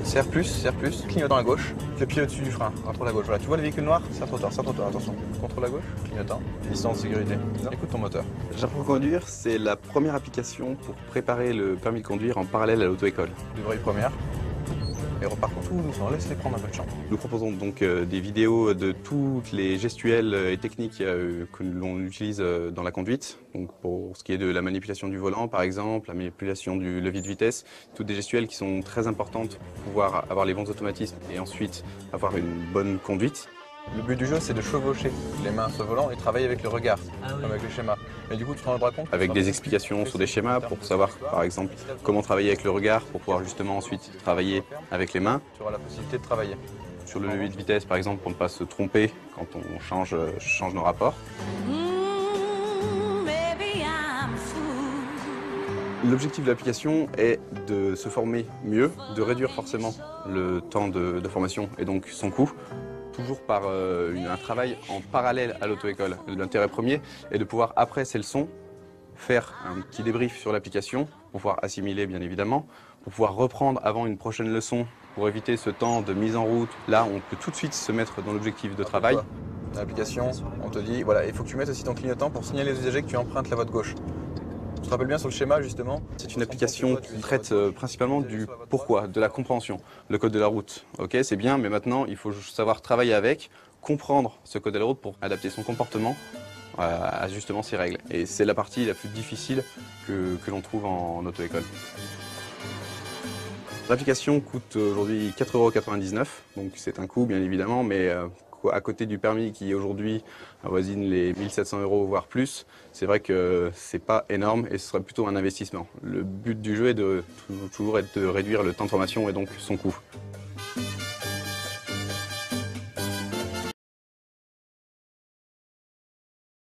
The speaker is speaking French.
Serre plus, clignotant à gauche, le pied au-dessus du frein, contrôle à gauche. Voilà, tu vois le véhicule noir, serre trottoir, attention. Contrôle à gauche, clignotant, distance de sécurité. Écoute ton moteur. J'apprends à conduire, c'est la première application pour préparer le permis de conduire en parallèle à l'auto-école. Livraille première. Et repars tout doucement, laisse-les prendre un peu de champ. Nous proposons donc des vidéos de toutes les gestuelles et techniques que l'on utilise dans la conduite. Donc pour ce qui est de la manipulation du volant par exemple, la manipulation du levier de vitesse, toutes des gestuelles qui sont très importantes pour pouvoir avoir les bons automatismes et ensuite avoir une bonne conduite. Le but du jeu, c'est de chevaucher les mains sur le volant et travailler avec le regard, comme avec le schéma. Mais du coup, tu te rendras compte Avec des explications sur des schémas pour savoir, par exemple, comment travailler avec le regard pour pouvoir justement ensuite travailler avec les mains. Tu auras la possibilité de travailler. Sur le levier de vitesse, par exemple, pour ne pas se tromper quand on change nos rapports. L'objectif de l'application est de se former mieux, de réduire forcément le temps de formation et donc son coût. Toujours par un travail en parallèle à l'auto-école. L'intérêt premier est de pouvoir, après ces leçons, faire un petit débrief sur l'application, pour pouvoir assimiler bien évidemment, pour pouvoir reprendre avant une prochaine leçon, pour éviter ce temps de mise en route. Là, on peut tout de suite se mettre dans l'objectif de travail. Dans l'application, on te dit, voilà, il faut que tu mettes aussi ton clignotant pour signaler aux usagers que tu empruntes la voie de gauche. Tu te rappelles bien sur le schéma justement? C'est une application qui traite principalement du pourquoi, de la compréhension. Le code de la route, ok, c'est bien, mais maintenant il faut savoir travailler avec, comprendre ce code de la route pour adapter son comportement à justement ces règles. Et c'est la partie la plus difficile que l'on trouve en auto-école. L'application coûte aujourd'hui 4,99 €, donc c'est un coût bien évidemment, mais à côté du permis qui aujourd'hui avoisine les 1 700 € voire plus, c'est vrai que c'est pas énorme et ce serait plutôt un investissement. Le but du jeu est toujours de réduire le temps de formation et donc son coût.